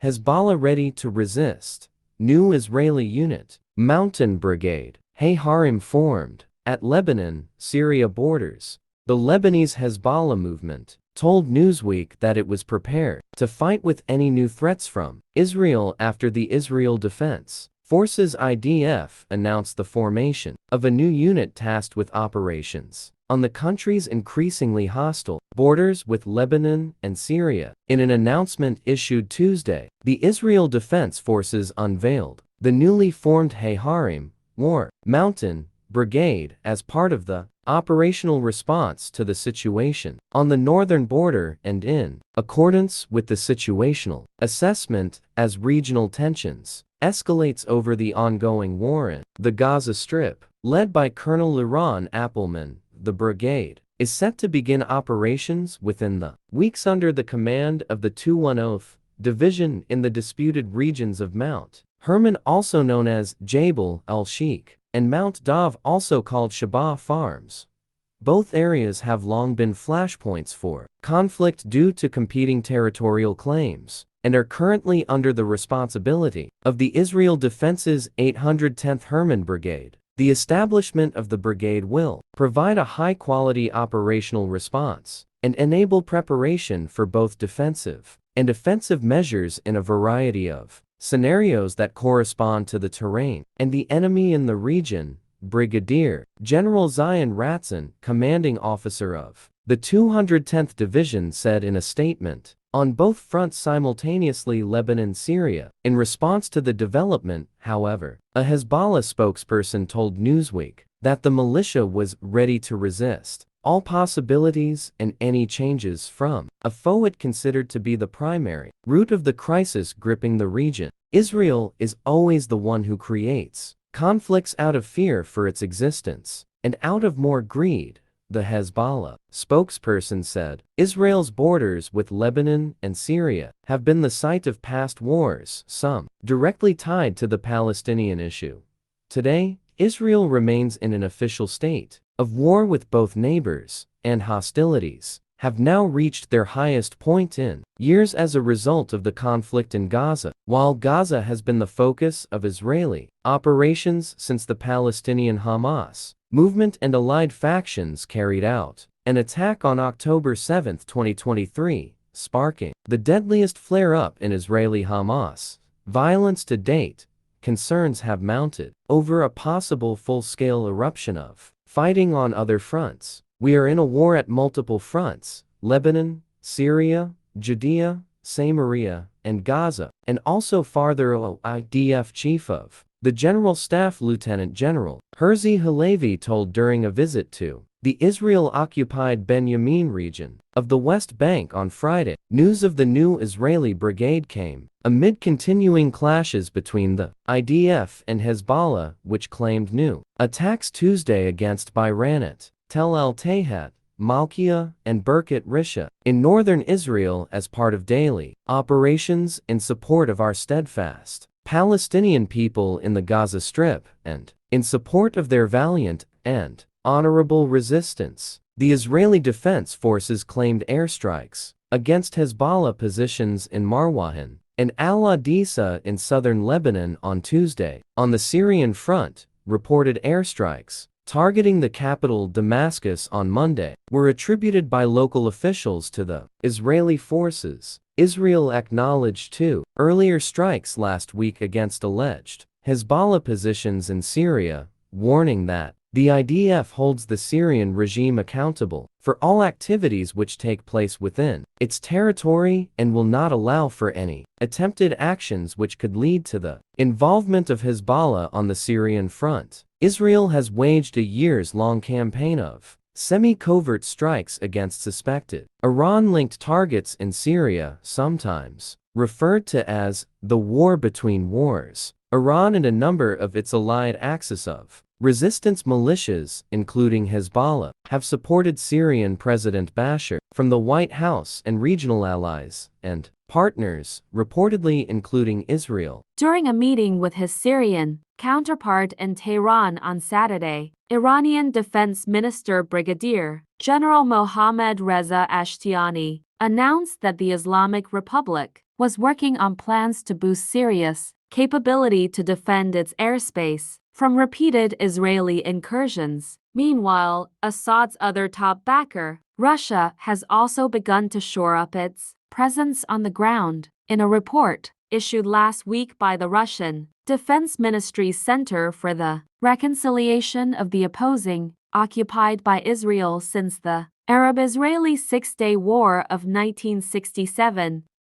Hezbollah ready to resist. New Israeli unit, Mountain Brigade, Harim formed, at Lebanon-Syria borders. The Lebanese Hezbollah movement told Newsweek that it was prepared to fight with any new threats from Israel after the Israel Defense Forces (IDF) announced the formation of a new unit tasked with operations on the country's increasingly hostile borders with Lebanon and Syria. In an announcement issued Tuesday, the Israel Defense Forces unveiled the newly formed Harim Mountain Brigade as part of the operational response to the situation on the northern border and in accordance with the situational assessment as regional tensions escalates over the ongoing war in the Gaza Strip. Led by Colonel Liron Appelman, the brigade is set to begin operations within the weeks under the command of the 210th Division in the disputed regions of Mount Hermon, also known as Jabal al-Sheikh, and Mount Dov, also called Shabah Farms. Both areas have long been flashpoints for conflict due to competing territorial claims, and are currently under the responsibility of the Israel Defense's 810th Hermon Brigade. The establishment of the brigade will provide a high-quality operational response and enable preparation for both defensive and offensive measures in a variety of scenarios that correspond to the terrain and the enemy in the region. Brigadier General Zion Ratzon, commanding officer of the 210th Division, said in a statement, on both fronts simultaneously, Lebanon, Syria. In response to the development, however, a Hezbollah spokesperson told Newsweek that the militia was ready to resist all possibilities and any changes from a foe it considered to be the primary root of the crisis gripping the region. Israel is always the one who creates conflicts out of fear for its existence and out of more greed, the Hezbollah spokesperson said. Israel's borders with Lebanon and Syria have been the site of past wars, some directly tied to the Palestinian issue. Today, Israel remains in an official state of war with both neighbors, and hostilities have now reached their highest point in years as a result of the conflict in Gaza. While Gaza has been the focus of Israeli operations since the Palestinian Hamas movement and allied factions carried out an attack on October 7, 2023, sparking the deadliest flare-up in Israeli Hamas violence to date, concerns have mounted over a possible full-scale eruption of fighting on other fronts. We are in a war at multiple fronts: Lebanon, Syria, Judea, Samaria, and Gaza, and also farther. IDF Chief of the General Staff Lieutenant General Herzi Halevi told during a visit to the Israel-occupied Benjamin region of the West Bank on Friday. News of the new Israeli brigade came amid continuing clashes between the IDF and Hezbollah, which claimed new attacks Tuesday against Bayranat, Tel El-Tayhat, Malkia, and Birkat Risha in northern Israel as part of daily operations in support of our steadfast Palestinian people in the Gaza Strip and in support of their valiant and honorable resistance. The Israeli Defense Forces claimed airstrikes against Hezbollah positions in Marwahan and Al-Adisa in southern Lebanon on Tuesday. On the Syrian front, reported airstrikes targeting the capital Damascus on Monday were attributed by local officials to the Israeli forces. Israel acknowledged two earlier strikes last week against alleged Hezbollah positions in Syria, warning that the IDF holds the Syrian regime accountable for all activities which take place within its territory and will not allow for any attempted actions which could lead to the involvement of Hezbollah on the Syrian front. Israel has waged a years-long campaign of semi-covert strikes against suspected Iran-linked targets in Syria, sometimes referred to as the war between wars. Iran and a number of its allied axis of resistance militias, including Hezbollah, have supported Syrian President Bashar from the White House and regional allies and partners, reportedly including Israel. During a meeting with his Syrian counterpart in Tehran on Saturday, Iranian Defense Minister Brigadier General Mohammad Reza Ashtiani announced that the Islamic Republic was working on plans to boost Syria's capability to defend its airspace from repeated Israeli incursions. Meanwhile, Assad's other top backer, Russia, has also begun to shore up its presence on the ground. In a report issued last week by the Russian Defense Ministry's Center for the Reconciliation of the Opposing, occupied by Israel since the Arab-Israeli Six-Day War of 1967,